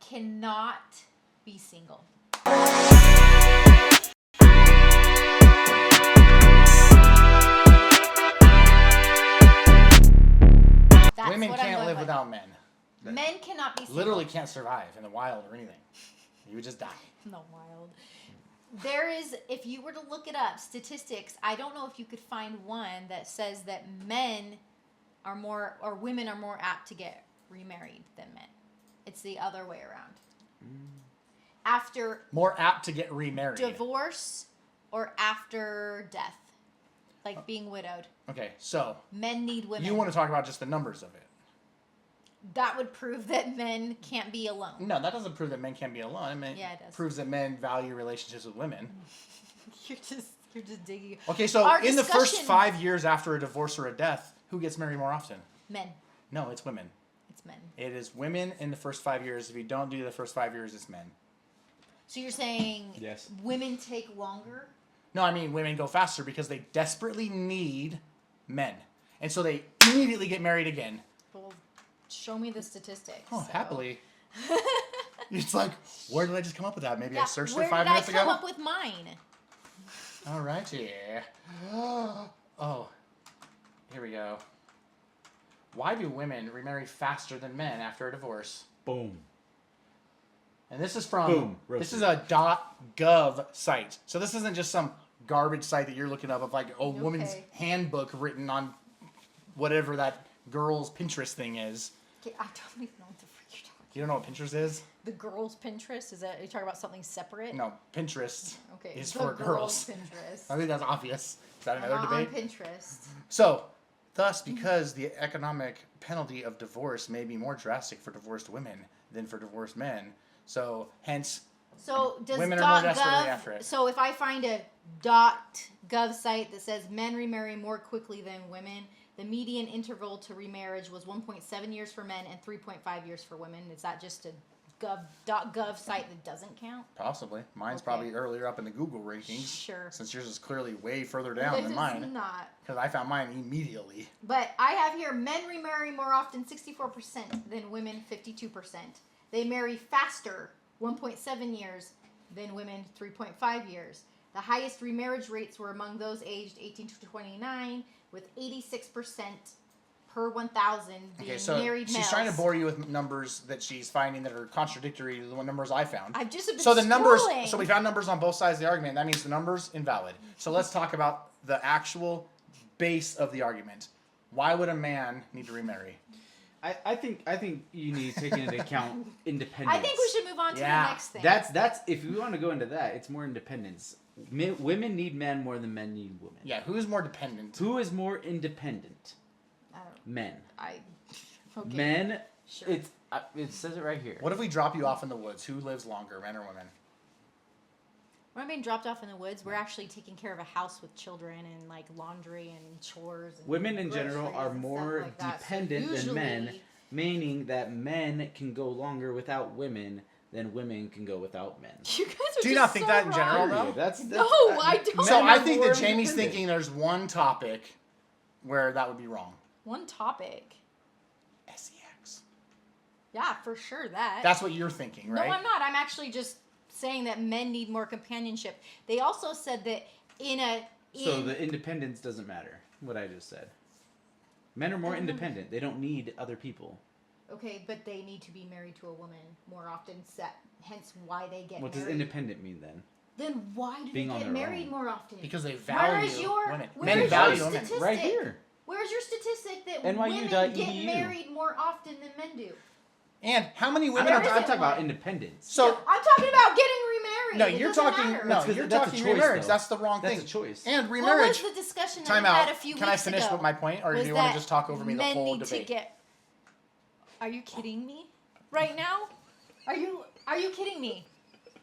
cannot be single. Women can't live without men. Men cannot be single. Literally can't survive in the wild or anything. You would just die. In the wild. There is, if you were to look it up, statistics, I don't know if you could find one that says that men are more, or women are more apt to get remarried than men. It's the other way around. After... More apt to get remarried. Divorce or after death. Like being widowed. Okay, so... Men need women. You want to talk about just the numbers of it. That would prove that men can't be alone. No, that doesn't prove that men can't be alone. It does. Proves that men value relationships with women. You're just digging. Okay, so in the first 5 years after a divorce or a death, who gets married more often? Men. No, it's women. It's men. It is women in the first 5 years. If you don't do the first 5 years, it's men. So you're saying yes. Women take longer? No, I mean women go faster because they desperately need men. And so they immediately get married again. Well, show me the statistics. Oh, so. Happily. It's like, where did I just come up with that? Maybe I searched it 5 minutes minutes ago? Where did I come up with mine? All right, yeah. Oh, here we go. Why do women remarry faster than men after a divorce? Boom. And this is from, this is a .gov site. So this isn't just some garbage site that you're looking up of like a woman's handbook written on whatever that girl's Pinterest thing is. Okay, I don't even know what the frick you're talking about. You don't know what Pinterest is? The girls' Pinterest? Are you talking about something separate? No, Pinterest is the for girls. Pinterest. I think that's obvious. Is that another debate? On Pinterest. So, thus, because the economic penalty of divorce may be more drastic for divorced women than for divorced men, so hence women are more desperately after it. So if I find a .gov site that says men remarry more quickly than women, the median interval to remarriage was 1.7 years for men and 3.5 years for women. Is that just a .gov site that doesn't count? Possibly. Mine's probably earlier up in the Google rankings. Sure. Since yours is clearly way further down than mine. It's not. Because I found mine immediately. But I have here men remarry more often 64% than women 52%. They marry faster 1.7 years than women 3.5 years. The highest remarriage rates were among those aged 18 to 29 with 86% per 1,000 being married males. She's trying to bore you with numbers that she's finding that are contradictory to the numbers I found. I've just been so the numbers. scrolling. So we found numbers on both sides of the argument. That means the numbers invalid. So let's talk about the actual base of the argument. Why would a man need to remarry? I think you need to take into account independence. I think we should move on to the next thing. That's if we want to go into that, it's more independence. Women need men more than men need women. Yeah, who's more dependent? Who is more independent? I don't know. Men. Okay. Men. Sure. It says it right here. What if we drop you off in the woods? Who lives longer, men or women? We're not being dropped off in the woods. We're actually taking care of a house with children and like laundry and chores. And women in general are more dependent than men, meaning that men can go longer without women than women can go without men. You guys are Do you not think that in general, though? No, I don't. So I think that Jamie's thinking there's one topic where that would be wrong. One topic. SEX. Yeah, for sure that. That's what you're thinking, right? No, I'm not. I'm actually just saying that men need more companionship. They also said that So the independence doesn't matter, what I just said. Men are more independent. They don't need other people. Okay, but they need to be married to a woman more often, hence why they get married. What does independent mean then? Then why do they get married more often? Because they value women. Men value women. Right here. Where's your statistic that NYU. women get married more often than men do? And how many women I'm talking about independence. So I'm talking about getting remarried. No, you're talking remarriage. That's the wrong thing. That's a choice. And remarriage. What was the discussion that we had a few weeks ago? Can I finish with my point, or do you want to just talk over me the whole debate? Are you kidding me? Right now? Are you kidding me?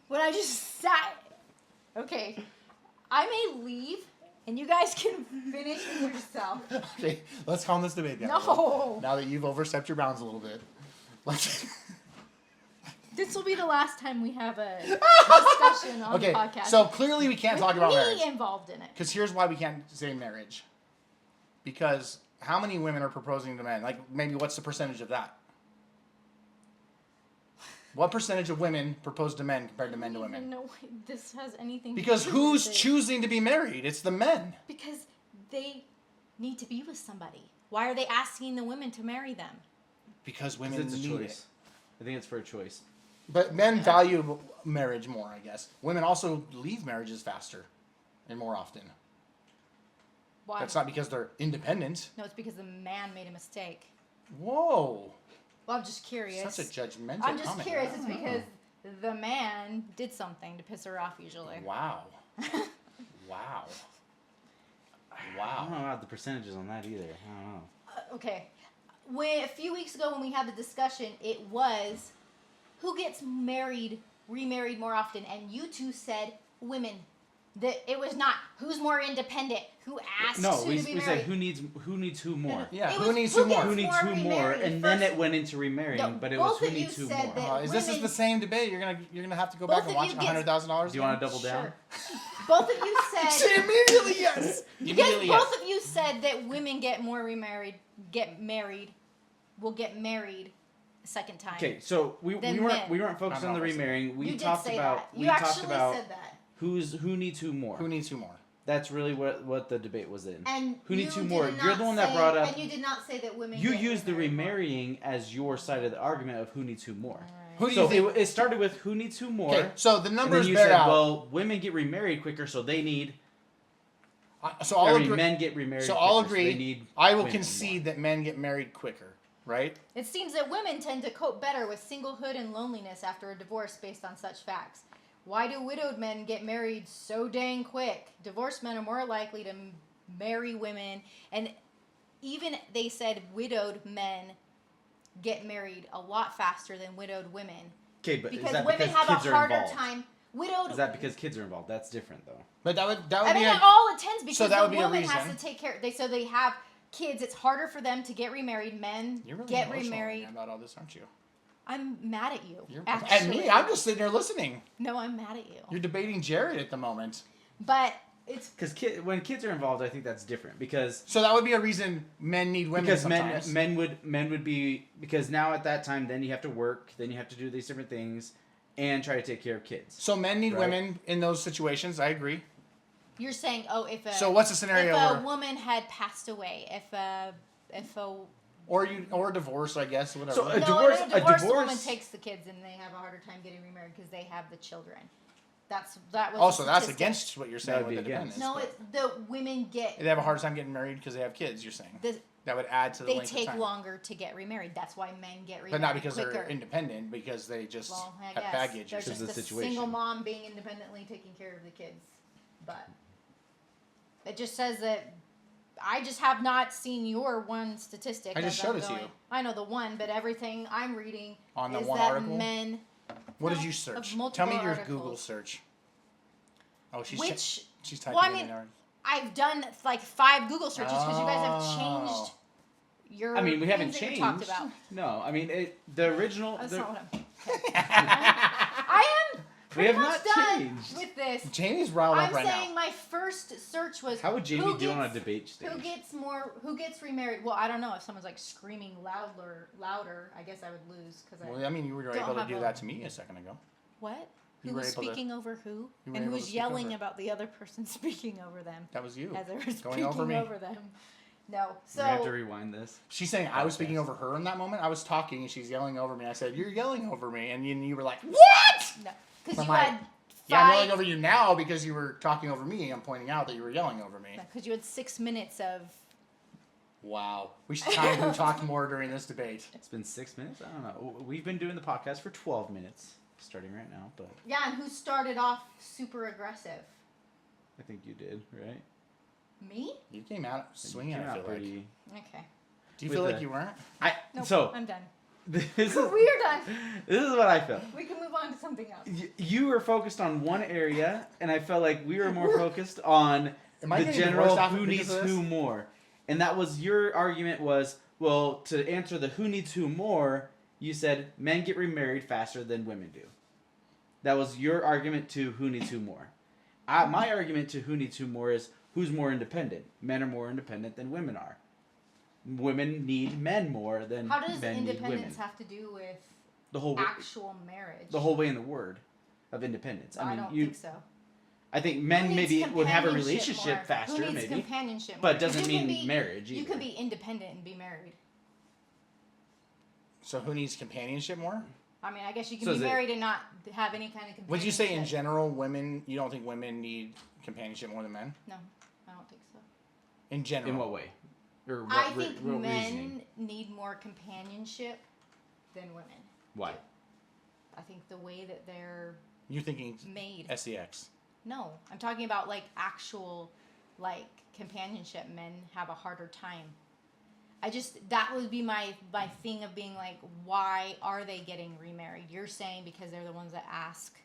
What I just sat. Okay, I may leave, and you guys can finish with yourself. Okay, let's calm this debate down. No. Now that you've overstepped your bounds a little bit. This will be the last time we have a discussion on the podcast. So clearly we can't talk about marriage. Me involved in it. Because here's why we can't say marriage. Because how many women are proposing to men? Like, maybe what's the percentage of that? What percentage of women propose to men compared to men to I don't women? even know why this has anything Because to do who's with it. choosing to be married? It's the men. Because they need to be with somebody. Why are they asking the women to marry them? Because women It's a need choice. it. I think it's for a choice. But men value marriage more, I guess. Women also leave marriages faster and more often. Why? That's not because they're independent. No, it's because the man made a mistake. Whoa. Well, I'm just curious. Such a judgmental I'm just comment. curious. It's because the man did something to piss her off usually. Wow. Wow. I Wow. don't know about the percentages on that either. I don't know. Okay. A few weeks ago when we had the discussion, it was who gets remarried more often, and you two said women. That it was not who's more independent, who asked No, who we to be married. said who needs who more. Yeah, It who was needs who who more? gets Who needs more who more, remarried and then first. it went into remarrying, No, but it was both who of you needs who said more. that- Is this women- the same debate? You're gonna have to go Both back and of watch you get- $100,000. Do you want to double down? Sure. Both of you said Immediately yes. Immediately yes. both of you said that women get more will get married a second time. Okay, so we Then weren't men. focused I'm on the not listening. remarrying. We You did talked say about that. You actually talked about said that. who needs who more. Who needs who more? That's really what the debate was in. And Who needs you who more? did You're not the one that say- brought up. And you did not say that women. You get used the remarried more. remarrying as your side of the argument of who needs who more. Who do So you think? it started with who needs who more. Okay, so the And numbers then you bear said, out. well, women get remarried quicker, so they need. So I'll agree. Men get remarried. So I'll quicker, agree. they need I will women concede that men get married quicker, right? It seems that women tend to cope better with singlehood and loneliness after a divorce based on such facts. Why do widowed men get married so dang quick? Divorced men are more likely to marry women, and even they said widowed men get married a lot faster than widowed women. Okay, but Because is that women because have a kids are harder involved? time. Widowed. Is that because kids are involved? That's different, though. But that would I be mean, a, it all attends because that would the be a woman has reason. to take care. They have kids. It's harder for them to get remarried. Men You're really get emotional remarried. about all this, aren't you? I'm mad at you. You're, actually. and me, I'm just sitting there listening. No, I'm mad at you. You're debating Jared at the moment. But it's Because when kids are involved, I think that's different. Because So that would be a reason men need women because sometimes. men would be, because now at that time, then you have to work, then you have to do these different things, and try to take care of kids. So men need Right. women in those situations. I agree. you're saying, oh, if a So what's the scenario if a where, woman had passed away, if a or divorce, I guess, whatever. So, no, A divorce- a divorced woman divorce- takes the kids and they have a harder time getting remarried because they have the children. That was also, a that's statistic. against what you're saying That would with the be against. dependents. No, it's the women get They have a hard time getting married because they have kids. You're saying that would add to the they length of take time. longer to get remarried. That's why men get remarried But not because quicker. they're independent, because they just Well, I have guess baggage. they're Or just the a situation. single mom being independently taking care of the kids. But it just says that I just have not seen your one statistic. I just as showed I'm it to going. you. I know the one, but everything I'm reading On the is one that article? men. What No, did you of search? multiple Tell me your articles. Google search. Oh, she's Which she's typing well, I it mean, in there. I've done like 5 Google searches because you guys have Oh. changed your. I mean, we haven't things that you changed. talked about. No, I mean the original. That's the- not what I'm. I am We pretty have much not done changed. with this. Jamie's riled up I'm right saying now. my first search was How would Jamie who do on a gets- debate stage? Who gets remarried? Well, I don't know if someone's like screaming louder. I guess I would lose because Well, I mean, you were don't able to have do a- that to me a second ago. what? You Who were was able to- speaking over who? you were And who able to was speak yelling over. about the other person speaking over them That was you. as they were Going speaking over me. them? No, we have to so rewind this. She's saying I was speaking over her in that moment. I was talking and she's yelling over me. I said, "You're yelling over me," and you were like, "What?" no, because I'm you like, had Yeah, I'm yelling 5. over you now because you were talking over me. I'm pointing out that you were yelling over me. Because you had 6 minutes of. Wow. We should time who talked more during this debate. It's been 6 minutes. I don't know. We've been doing the podcast for 12 minutes, starting right now. But Yeah, and who started off super aggressive? I think you did, right? Me? You came out swinging. You came I out feel like. pretty. Okay. Do you with feel like the- you weren't? Nope, So I'm done. this is We're done. this is what I felt. We can move on to something else. You were focused on one area, and I felt like we were more focused on Am I the getting general divorced after who because needs of this? who more. And that was your argument was, well, to answer the who needs who more, you said men get remarried faster than women do. That was your argument to who needs who more. My argument to who needs who more is who's more independent. Men are more independent than women are. Women need men more than How does men need women. independence have to do with? the whole actual marriage. the whole way in the word of independence. I mean, don't you. think so. I think Who men needs maybe would have a companionship relationship more? faster, Who needs maybe, companionship more? but 'Cause doesn't you can mean be- marriage either. You can be independent and be married. So who needs companionship more? I mean, I guess you can So be is it- married and not have any kind of companionship. Would you say in general, women? You don't think women need companionship more than men? No, I don't think so. In general, In what way? Or what, I think what men reasoning? need more companionship than women. Why? I think the way that they're you're thinking made. sex. No, I'm talking about like actual like companionship. Men have a harder time. That would be my thing of being like, why are they getting remarried? You're saying because they're the ones that ask.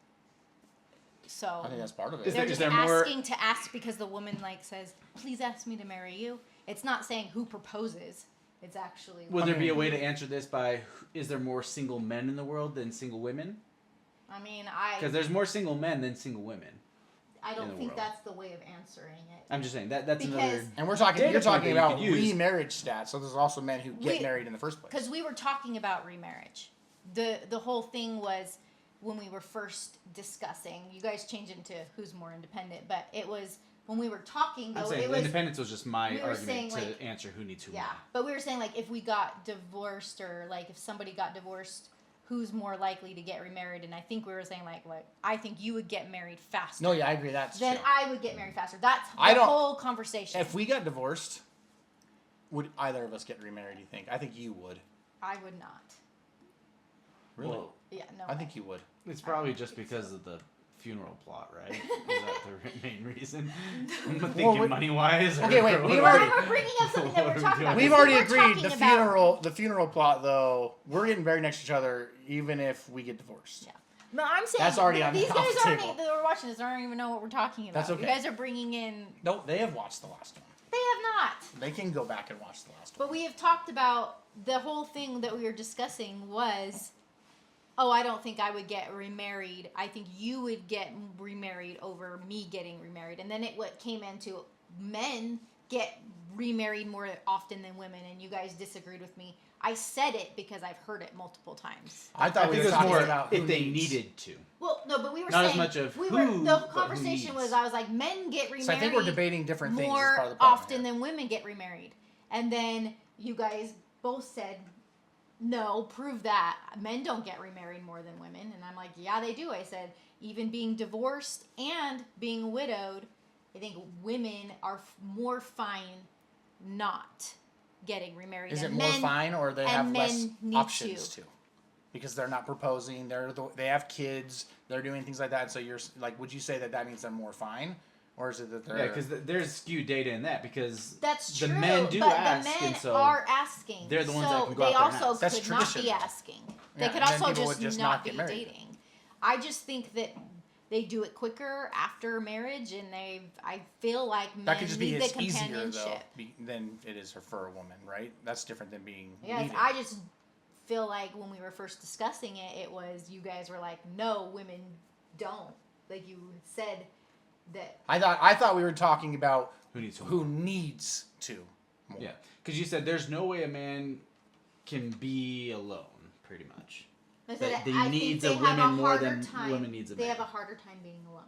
So I think that's part of it. Is they're there- just there more- asking to ask because the woman like says, please ask me to marry you. It's not saying who proposes. It's actually. Would there be a way to answer this by, is there more single men in the world than single women? I mean, Because there's more single men than single women. I in don't the think world. that's the way of answering it. I'm just saying that's Because- another. And we're talking. Data You're point talking that you about could use. remarriage stats. So there's also men who get We- married in the first place. Because we were talking about remarriage. The whole thing was when we were first discussing. You guys changed it into who's more independent, but it was when we were talking. I'm Though saying it was independence was just my we were argument saying, to like- answer who needs who. yeah. more. But we were saying like if we got divorced or like if somebody got divorced, who's more likely to get remarried? And I think we were saying like I think you would get married faster. No, yeah, I agree. That's Then true. I would get married faster. That's I the don't- whole conversation. If we got divorced, would either of us get remarried? You think? I think you would. I would not. Really? Well, Yeah, no. I way. think you would. it's probably don't just think because so. of the funeral plot, right? Is that the main reason? I'm Well, thinking we- money wise. Okay, wait, we've Well, already- we're bringing up something that What we're are we talking doing? about. We've because already we were agreed. talking The about- funeral plot, though, we're getting very next to each other, even if we get divorced. Yeah. No, I'm saying That's already on- these off guys the aren't table. that are watching this. Don't even know what we're talking about. That's okay. You guys are bringing in. No, they have watched the last one. They have not. They can go back and watch the last one. But we have talked about the whole thing that we were discussing was, oh, I don't think I would get remarried. I think you would get remarried over me getting remarried. And then what came into men get remarried more often than women, and you guys disagreed with me. I said it because I've heard it multiple times. I thought I we think were it was talking more about who if they needs. needed to. Well, no, but we were Not as saying much of we who, were but the who conversation was needs. I was like men get remarried. So I think we're debating different things as more part of the problem often here. than women get remarried. And then you guys both said, no, prove that. Men don't get remarried more than women. And I'm like, yeah, they do. I said, even being divorced and being widowed, I think women are more fine not getting remarried. Is it And more men- fine, or they and have less men need options to. because they're not proposing? They have kids. They're doing things like that. So you're like, would you say that means they're more fine, or is it that they're? Yeah, because there's skewed data in that because That's the true. men do but ask, the men and so are asking. they're the ones so that can go they out there and also ask. That's could not tradition, be though. asking. They Yeah, could and then also people just, would just not not be get married. dating. I just think that they do it quicker after marriage, and I feel like men that could just be need the it's easier companionship. though than it is for a woman, right? That's different than being. Yes, needed. I just feel like when we were first discussing it, it was you guys were like, no, women don't. Like you said that. I thought we were talking about who needs who needs to more. Yeah, because you said there's no way a man can be alone, pretty much. I said, That they I needs think a they have woman a more harder than time. women needs a They man. have a harder time being alone.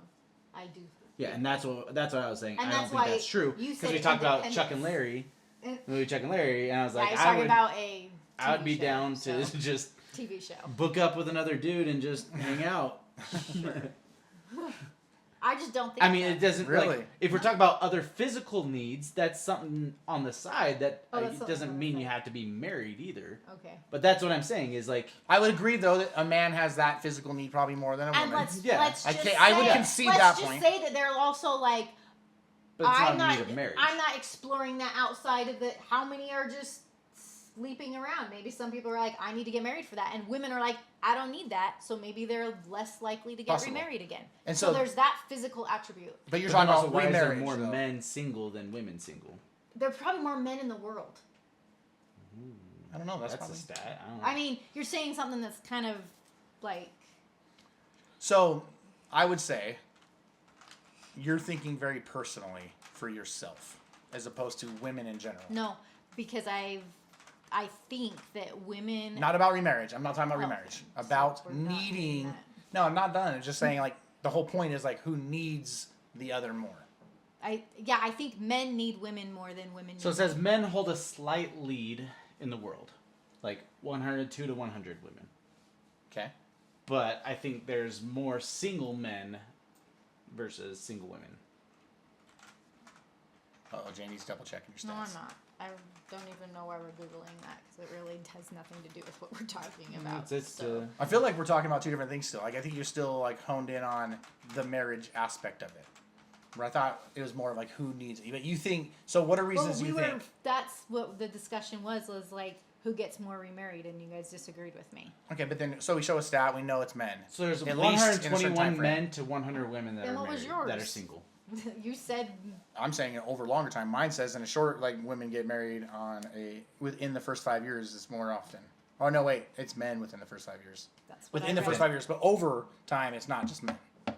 I do. Yeah, and that's what I was saying. And I don't that's think why that's true you because said we talked about Chuck and independence. Larry, Eh. the movie Chuck and Larry, and I was like, I was I talking would, about a I would TV be show, down to so- just TV show. book up with another dude and just hang out. I just don't think. I mean, so. it doesn't Really? like if we're talking about other physical needs, that's something on the side that Oh, that's it something doesn't on the mean you side. have to be married either. Okay. But that's what I'm saying is like I would agree though that a man has that physical need probably more than a And woman. let's Yeah. let's I just can't- say, I would concede let's that just point. say that they're also like but it's I'm not not a need of marriage. I'm not exploring that outside of the how many are just sleeping around. Maybe some people are like I need to get married for that, and women are like I don't need that, so maybe they're less likely to get Possible. remarried again. And So so, there's that physical attribute. but you're But talking then also, about why is there remarriage. more though. men single than women single? There are probably more men in the world. I don't know. That's, That's probably. a stat. I don't know. I mean, you're saying something that's kind of like So, I would say you're thinking very personally for yourself, as opposed to women in general. no, because I've I think that women. Not about remarriage. I'm not talking about Oh, remarriage. okay. So About we're not doing needing. that. No, I'm not done. It's just saying like the whole point is like who needs the other more. I think men need women more than women. So it need says men hold a slight lead in the world, like 102 to 100 women. Okay. But I think there's more single men versus single women. Oh, Jamie's double checking your stats. No, I'm not. I don't even know why we're googling that because it really has nothing to do with what we're talking about. So. I feel like we're talking about two different things still. Like I think you're still like honed in on the marriage aspect of it. Where I thought it was more of like who needs it. But you think so? What are reasons you think? That's what the discussion was like who gets more remarried, and you guys disagreed with me. Okay, but then so we show a stat. We know it's men. So there's At least in a certain 121 time frame. men to 100 women that Then are what was married, yours? that are single. You said I'm saying over longer time. Mine says in a short, like women get married within the first 5 years is more often. Oh no, wait, it's men within the first 5 years. that's what Within I the first read. 5 years, but over time, it's not just men. Yeah.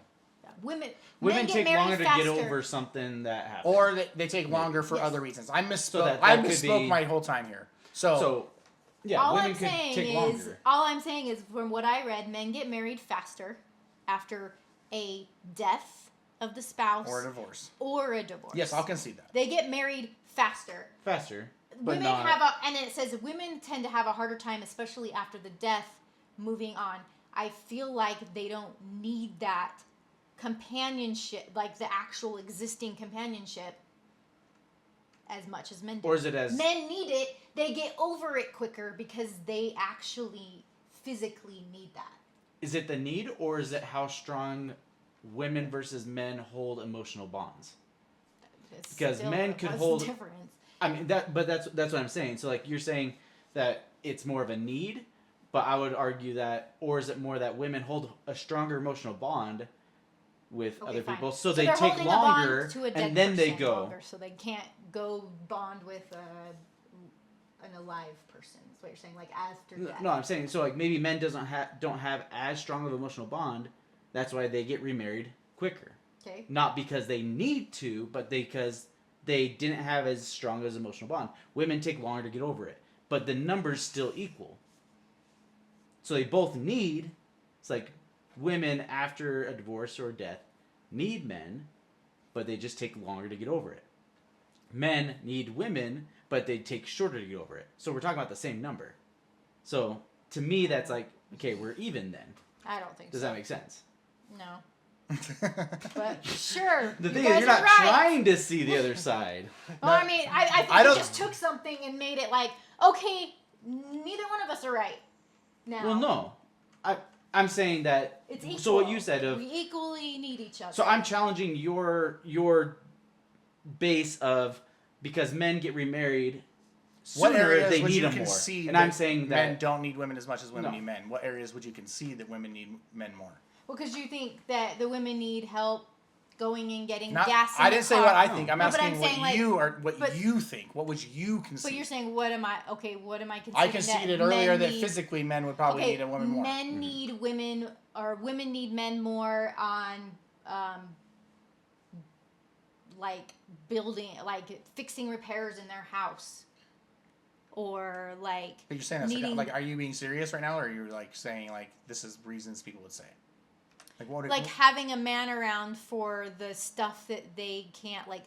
Women men get take married longer to faster. get over something that happened. Or they take longer for Yes. other reasons. I misspoke. So that I could misspoke be- my whole time here. So yeah, all women I'm could saying take is, longer. all I'm saying is, from what I read, men get married faster after a death of the spouse or a divorce. or a divorce. Yes, I'll concede that. They get married faster. Faster. But Women not, and it says women tend to have a harder time, especially after the death, moving on. I feel like they don't need that companionship, like the actual existing companionship, as much as men do. Or is it as... Men need it. They get over it quicker because they actually physically need that. Is it the need, or is it how strong women versus men hold emotional bonds? It's Because still- men could what's hold- the difference? I mean that's what I'm saying. So like you're saying that it's more of a need, but I would argue that, or is it more that women hold a stronger emotional bond with Okay, other fine. people, so So they they're take holding a bond longer, to a dead and then they person go. longer, so they can't go bond with an alive person. That's what you're saying, like after death. No, I'm saying so like maybe men don't have as strong of an emotional bond. That's why they get remarried quicker. Okay. Not because they need to, but because they didn't have as strong as emotional bond. Women take longer to get over it, but the numbers still equal. So they both need. It's like women after a divorce or a death need men, but they just take longer to get over it. Men need women, but they take shorter to get over it. So we're talking about the same number. So to me, that's like, okay, we're even then. I don't think Does so. that make sense? No. But sure. The you thing guys is, you're are not right. trying to see the other side. Well, I mean, I think I you don't- just took something and made it like, okay, neither one of us are right. Now. Well, no. I'm saying that. It's equal. So what you said of. we equally need each other. So I'm challenging your base of because men get remarried What sooner areas they would need you them more, concede and that I'm saying men that don't need women as much as women No. need men? What areas would you concede that women need men more? Well, because you think that the women need help going and getting Not, gas. In I the didn't say car. what I think. I'm No, but asking I'm what saying, like, you are. What but- you think? What would you concede? But you're saying, what am I? Okay, what am I considering? I conceded earlier men that need- physically men would probably need a woman more. Men need women, or women need men more on, like building, like fixing repairs in their house, or like. But you're saying that's needing- like, are you being serious right now, or are you like saying like this is reasons people would say? Like what? Like having a man around for the stuff that they can't like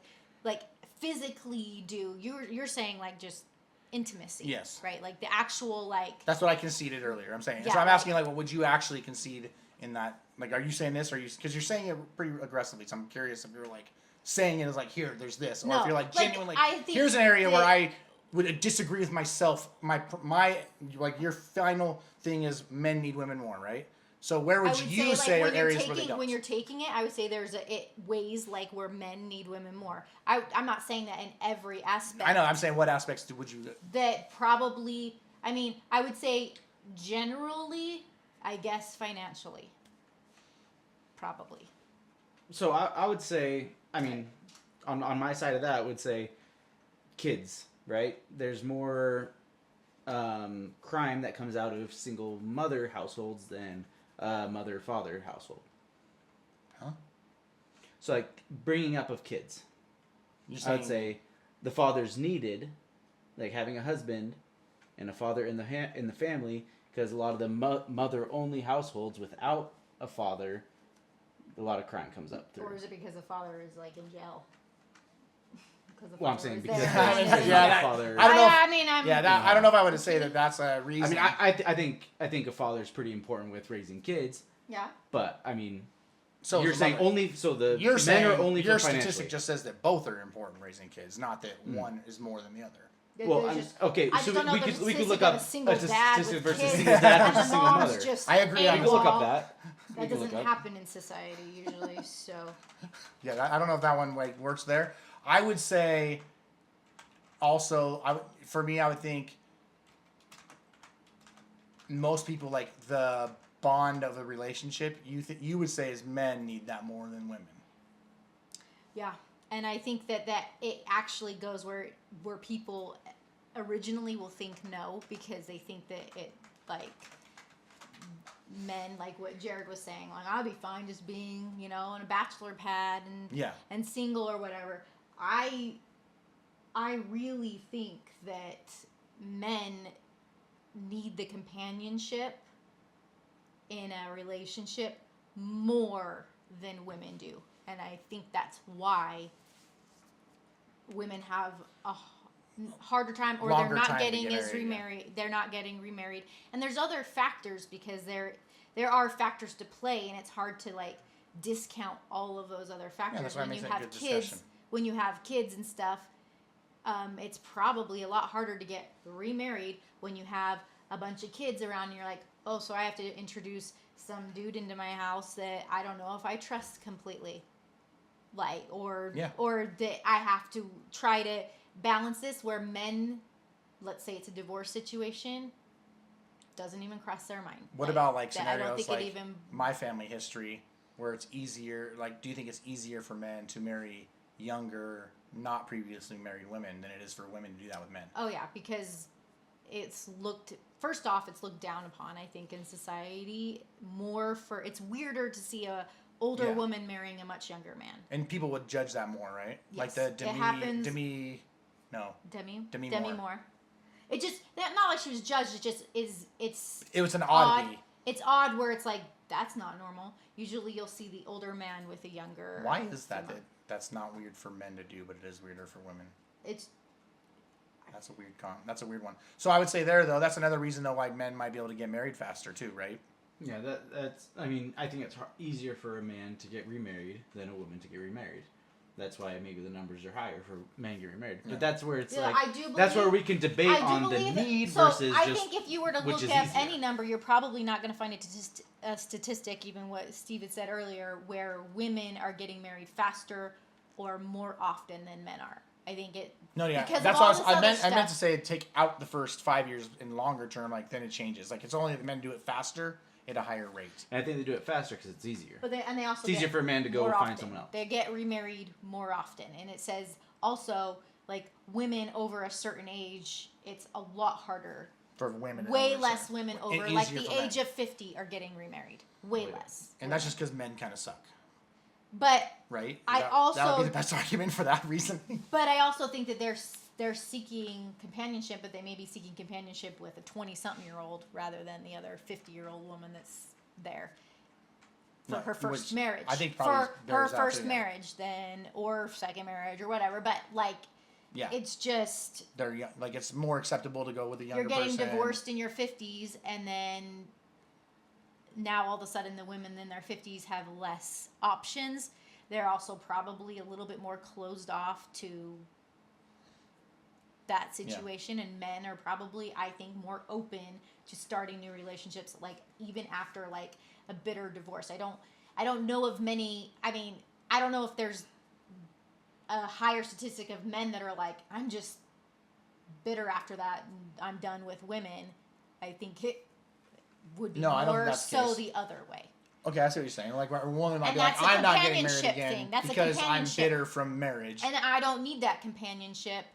physically do. You're saying like just intimacy. Yes. Right. Like the actual like. That's what I conceded earlier. I'm saying. Yeah, so I'm like- asking like, what would you actually concede in that? Like, are you saying this, or are you? Because you're saying it pretty aggressively. So I'm curious if you're like saying it as like here, there's this, or No, if you're like like, genuinely, I think here's an area where that- I would disagree with myself. My like your final thing is men need women more, right? So where I would would you say are when you're areas taking, where they don't? when you're taking it, I would say it ways like where men need women more. I'm not saying that in every aspect. I know. I'm saying what aspects would you? That probably. I mean, I would say generally, I guess financially. Probably. So I would say, I mean, on my side of that, I would say kids, right? There's more crime that comes out of single mother households than mother-father household. Huh? So like bringing up of kids. You're I would say the father's needed, like having a husband and a father in the family, because a lot of the mother-only households without a father, a lot of crime comes up through. Or is it because the father is like in jail? Well, I'm saying because father. I don't know. I don't know if I would say that that's a reason. I mean, I think a father is pretty important with raising kids. Yeah. But I mean, so you're saying only so the you're men saying are only your for statistic just says that both are important raising kids, not that one is more than the other. Well, okay, so we could look up up a single a dad statistic with versus kids, single dad and versus the single mom's mother. just I agree. We can look up that. That doesn't happen in society usually. So. Yeah, I don't know if that one like works there. I would say. Also, for me, I would think most people like the bond of a relationship. You would say as men need that more than women. Yeah, and I think that it actually goes where people originally will think no, because they think that it like men, like what Jared was saying, like I'll be fine just being on a bachelor pad and single or whatever. I really think that men need the companionship in a relationship more than women do. And I think that's why women have a harder time, or they're not getting remarried. They're not getting remarried. And there's other factors, because there are factors to play, and it's hard to like discount all of those other factors. That's why when you have kids, when you have kids and stuff, it's probably a lot harder to get remarried when you have a bunch of kids around and you're like, oh, so I have to introduce some dude into my house that I don't know if I trust completely. Like, or that I have to try to balance this, where men, let's say it's a divorce situation, doesn't even cross their mind. What about like scenarios I don't think like my family history, where it's easier, like do you think it's easier for men to marry younger, not previously married women than it is for women to do that with men? Oh yeah, because it's looked down upon, I think, in society more for, it's weirder to see a older woman marrying a much younger man. And people would judge that more, right? Yes. Like the Demi Moore. It just, not like she was judged, it just it was an oddity. It's odd where it's like, that's not normal. Usually you'll see the older man with a younger. Why is that? That's not weird for men to do, but it is weirder for women. That's a weird one. So I would say though, that's another reason though why men might be able to get married faster too, right? Yeah, that's. I mean, I think it's easier for a man to get remarried than a woman to get remarried. That's why maybe the numbers are higher for men getting remarried. Yeah. But that's where it's that's where we can debate on the need versus I think if you were to look at any number, you're probably not going to find a statistic, even what Steve had said earlier, where women are getting married faster or more often than men are. I think it. No, yeah, that's what I meant to say. Take out the first 5 years in longer term, like then it changes. Like it's only the men do it faster at a higher rate. And I think they do it faster because it's easier. But they also it's easier for a man to go find someone else. They get remarried more often, and it says also like women over a certain age, it's a lot harder for women. Way less women over like the age of 50 are getting remarried. Way less. And that's just because men kind of suck. But right, that would be the best argument for that reason. But I also think that they're seeking companionship, but they may be seeking companionship with a 20-something-year-old rather than the other 50-year-old woman that's there for her first marriage. I think for her first marriage, then or second marriage or whatever. But like, it's just they're young, like it's more acceptable to go with a younger person. You're getting divorced in your 50s, and then. Now all of a sudden the women in their 50s have less options. They're also probably a little bit more closed off to that situation, and men are probably, I think, more open to starting new relationships, like even after like a bitter divorce. I don't know of many. I mean, I don't know if there's a higher statistic of men that are like, I'm just bitter after that and I'm done with women. I think it would be more so the other way. Okay, I see what you're saying. Like, a woman might be like, I'm not getting married again because I'm bitter from marriage. And I don't need that companionship.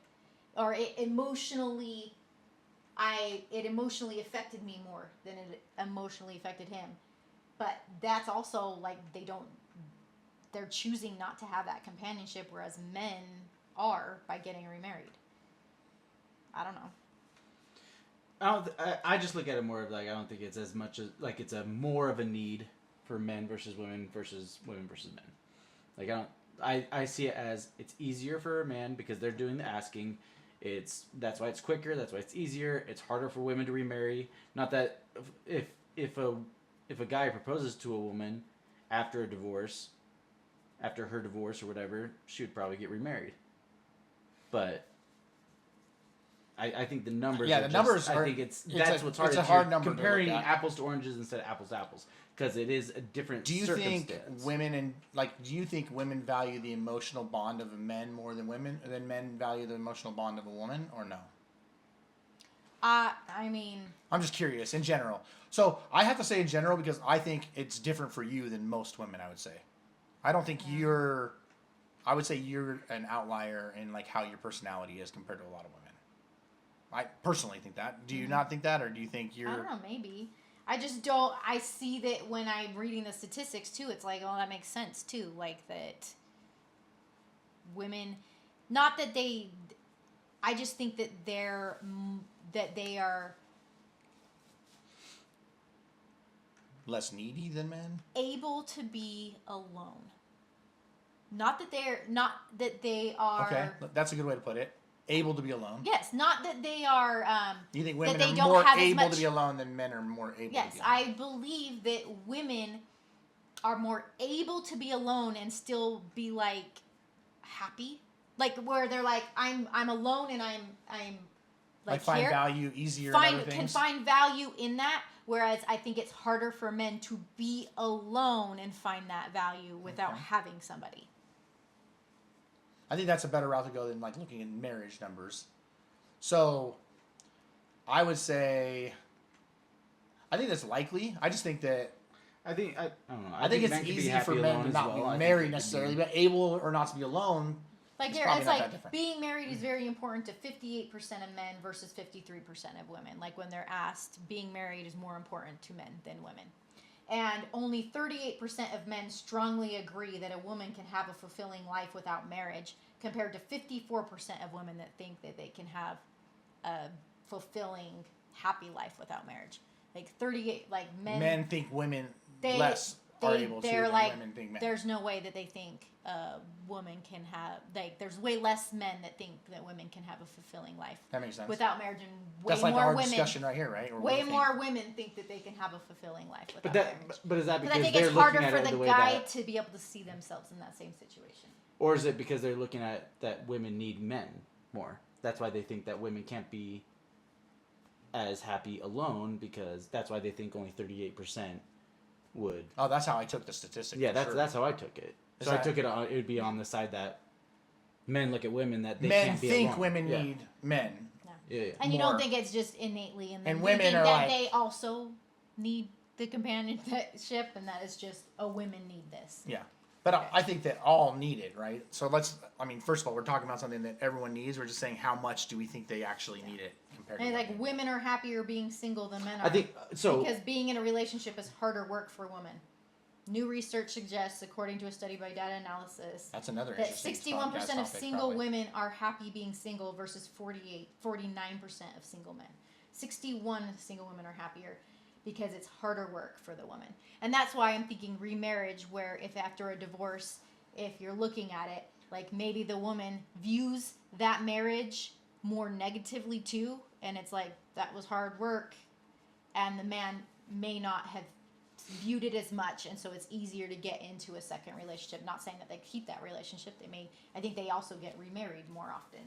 Or it emotionally affected me more than it emotionally affected him. But that's also, like, they're choosing not to have that companionship, whereas men are by getting remarried. I don't know. I just look at it more of like I don't think it's as much as like it's a more of a need for men versus women versus men. Like I see it as it's easier for a man because they're doing the asking. That's why it's quicker. That's why it's easier. It's harder for women to remarry. Not that if a guy proposes to a woman after her divorce or whatever, she would probably get remarried. But I think the numbers. Yeah, the numbers are. I think that's what's hard. It's a hard number comparing to look at. apples to oranges instead of apples to apples because it is a different. Do you circumstance. do you think women value the emotional bond of men more than men value the emotional bond of a woman, or no? I mean, I'm just curious in general. So I have to say in general because I think it's different for you than most women. I would say, I don't think you're. I would say you're an outlier in like how your personality is compared to a lot of women. I personally think that. Do you not think that, or do you think you're? I don't know. Maybe. I just don't. I see that when I'm reading the statistics too. It's like, oh, that makes sense too. Like that. Women, not that they. I just think that they are less needy than men. Able to be alone. Not that they are. Okay, that's a good way to put it. Able to be alone. Yes, not that they are. You think women that they are don't more have as able much, to be alone than men are more able yes, to be alone? I believe that women are more able to be alone and still be like happy, like where they're like, I'm alone and I'm like find here. value easier. In other things? Can find value in that. Whereas I think it's harder for men to be alone and find that value without having somebody. I think that's a better route to go than like looking at marriage numbers. So, I would say, I think that's likely. I just think that I don't know. I think it's easy for men to not be married necessarily, but able or not to be alone. Like it's like being married is very important to 58% of men versus 53% of women. Like when they're asked, being married is more important to men than women. And only 38% of men strongly agree that a woman can have a fulfilling life without marriage, compared to 54% of women that think that they can have a fulfilling, happy life without marriage. Like 38, like men think women are able to than like, women think men. There's no way that they think a woman can have, like, there's way less men that think that women can have a fulfilling life. That makes sense. Without marriage, and way That's like more our women. discussion right here, right? Or way more women think that they can have a fulfilling life without marriage. But is that because I think they're it's harder looking at for it the guy to be able to see themselves in that same situation. Or is it because they're looking at that women need men more? That's why they think that women can't be as happy alone, because that's why they think only 38% would. Oh, that's how I took the statistic. Yeah, that's how I took it. So I took it on. It would be on the side that men look at women that they can't be alone. Men think women need men. Yeah. And you don't think it's just innately in them. And women are that like, they also need the companionship, and that is just, women need this. Yeah. But I think that all need it, right? So first of all, we're talking about something that everyone needs. We're just saying how much do we think they actually need it compared to like women are happier being single than men are. I think so. Because being in a relationship is harder work for women. New research suggests, according to a study by Data Analysis, that's another that interesting 61% of single probably. women are happy being single versus 49% of single men. 61 single women are happier because it's harder work for the woman. And that's why I'm thinking remarriage, where if after a divorce, if you're looking at it, like maybe the woman views that marriage more negatively too, and it's like, that was hard work, and the man may not have viewed it as much, and so it's easier to get into a second relationship. Not saying that they keep that relationship. I think they also get remarried more often.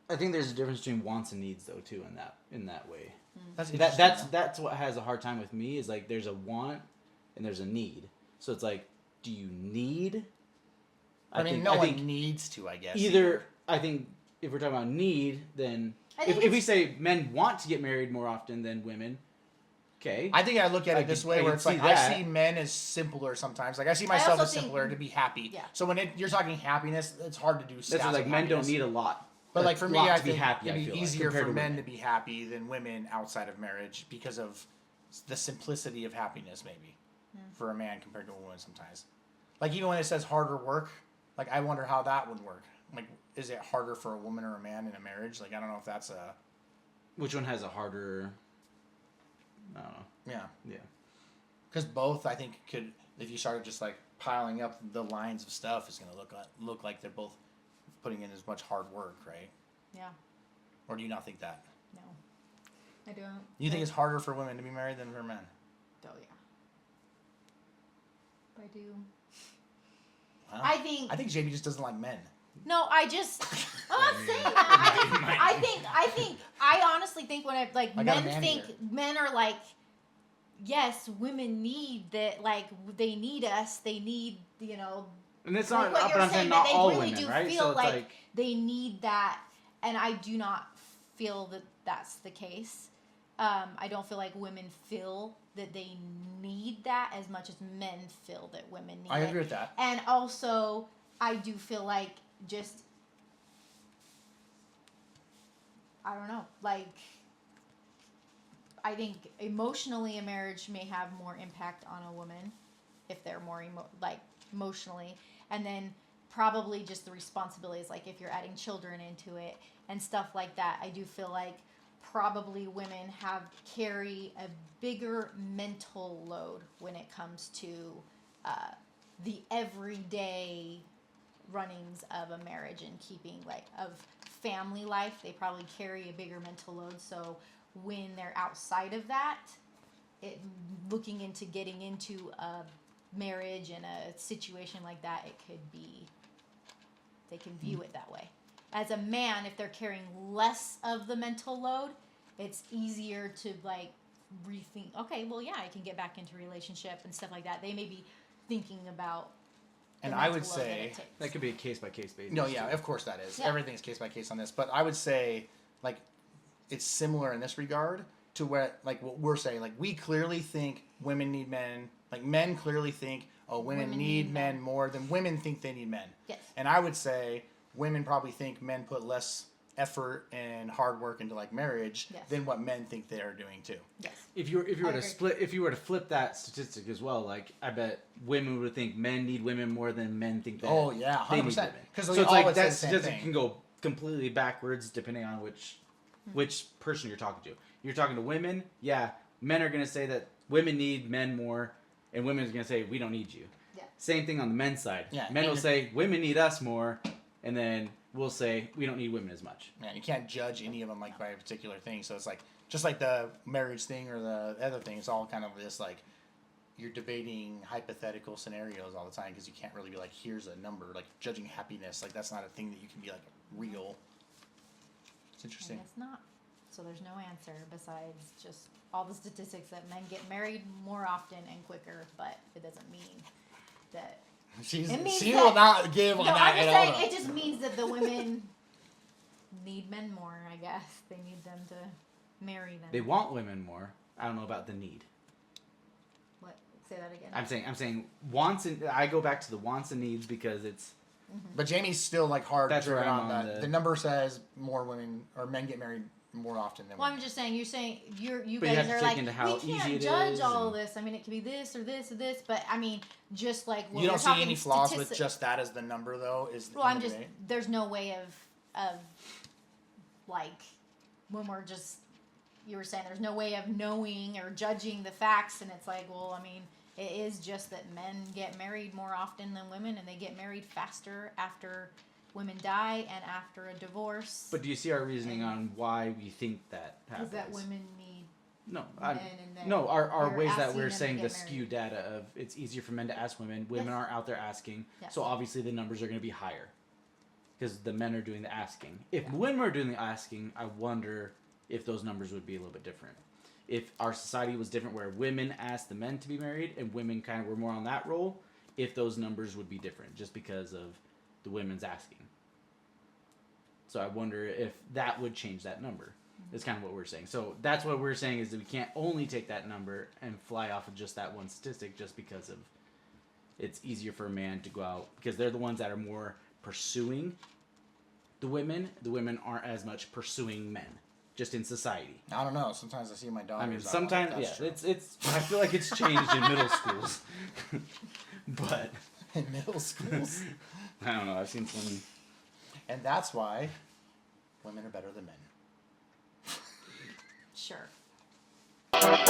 I think there's a difference between wants and needs, though, too, in that way. That's what has a hard time with me, is like there's a want and there's a need. So it's like, do you need? I mean, no one needs to, I guess. I think if we're talking about need, then if we say men want to get married more often than women, okay. I think I look at it this way, where it's like, I see men as simpler sometimes. Like I see myself as simpler to be happy. Yeah. So when you're talking happiness, it's hard to do. That's like men don't need a lot. But like for me, I think happy, it'd be easier for men to be happy than women outside of marriage because of the simplicity of happiness, maybe, for a man compared to a woman sometimes. Like even when it says harder work, like I wonder how that would work. Like, is it harder for a woman or a man in a marriage? Like I don't know if that's a. Which one has a harder? I don't know. Yeah. Yeah. Because both, I think, could, if you started just like piling up the lines of stuff, it's going to look like they're both putting in as much hard work, right? Yeah. Or do you not think that? No. I don't. You think it's harder for women to be married than for men? Oh, yeah. I do. Wow. I think JB just doesn't like men. No, I'm not saying that. I honestly think when men are like, yes, women need that, like, they need us, they need, And it's like not, what you're I'm saying, saying not that all they really women, do right? feel So it's like they need that, and I do not feel that that's the case. I don't feel like women feel that they need that as much as men feel that women need it. I agree with that. And also, I do feel like just, I don't know, like, I think emotionally a marriage may have more impact on a woman if they're more emotionally, and then probably just the responsibilities, like if you're adding children into it and stuff like that. I do feel like probably women carry a bigger mental load when it comes to the everyday runnings of a marriage and keeping of family life. They probably carry a bigger mental load, so when they're outside of that, looking into getting into a marriage and a situation like that, they can view it that way. As a man, if they're carrying less of the mental load, it's easier to rethink, okay, well, yeah, I can get back into a relationship and stuff like that. They may be thinking about and I would say that could be a case-by-case basis. No, yeah, of course that is. Yeah. Everything's case-by-case on this. But I would say, it's similar in this regard to what we're saying. We clearly think women need men. Men clearly think, women need men more than women think they need men. Yes. And I would say women probably think men put less effort and hard work into marriage than what men think they are doing too. Yes. If you were to flip that statistic as well, I bet women would think men need women more than men think that. Oh yeah, 100%. They need women. Because So it's that statistic can go completely backwards depending on which person you're talking to. You're talking to women, yeah, men are going to say that women need men more, and women are going to say we don't need you. Yeah. Same thing on the men's side. Yeah, Men will say women need us more, and then we'll say we don't need women as much. Man, you can't judge any of them by a particular thing. So it's just like the marriage thing or the other thing. It's all kind of this you're debating hypothetical scenarios all the time because you can't really be here's a number. Judging happiness, that's not a thing that you can be real. It's interesting. I guess not. So there's no answer besides just all the statistics that men get married more often and quicker, but it doesn't mean that. She will not give on that I'm just at saying, all. it just means that the women need men more, I guess. They need them to marry them. They want women more. I don't know about the need. What? Say that again. I'm saying wants and I go back to the wants and needs because it's. But Jamie's still hard That's driven where I'm on on that. the- The number says more women or men get married more often than Well, women. I'm just saying, you But you guys have to are take into how we can't easy it judge is all and- this. I mean, it could be this or this or this, but I mean, just what You don't we're see talking any flaws with statistics- just that as the number, though? Well, I'm just, there's no way of when we're just, you were saying, there's no way of knowing or judging the facts, and it's well, I mean, it is just that men get married more often than women, and they get married faster after women die and after a divorce. But do you see our reasoning on why we think that happens? Is that women need No, men and then our we're ways that asking we're them to saying get the married. skew data of it's easier for men to ask women. Women Yes. aren't out there asking, Yes. so obviously the numbers are going to be higher because the men are doing the asking. If women were doing the asking, I wonder if those numbers would be a little bit different. If our society was different, where women asked the men to be married and women kind of were more on that role, if those numbers would be different just because of the women's asking. So I wonder if that would change that number. Is kind of what we're saying. So that's what we're saying is that we can't only take that number and fly off of just that one statistic just because of it's easier for a man to go out because they're the ones that are more pursuing the women. The women aren't as much pursuing men just in society. I don't know. Sometimes I see my daughters. I mean, out sometimes that's true. it's. I feel like it's changed in middle schools, but in middle schools, I don't know. I've seen some. and that's why women are better than men. sure.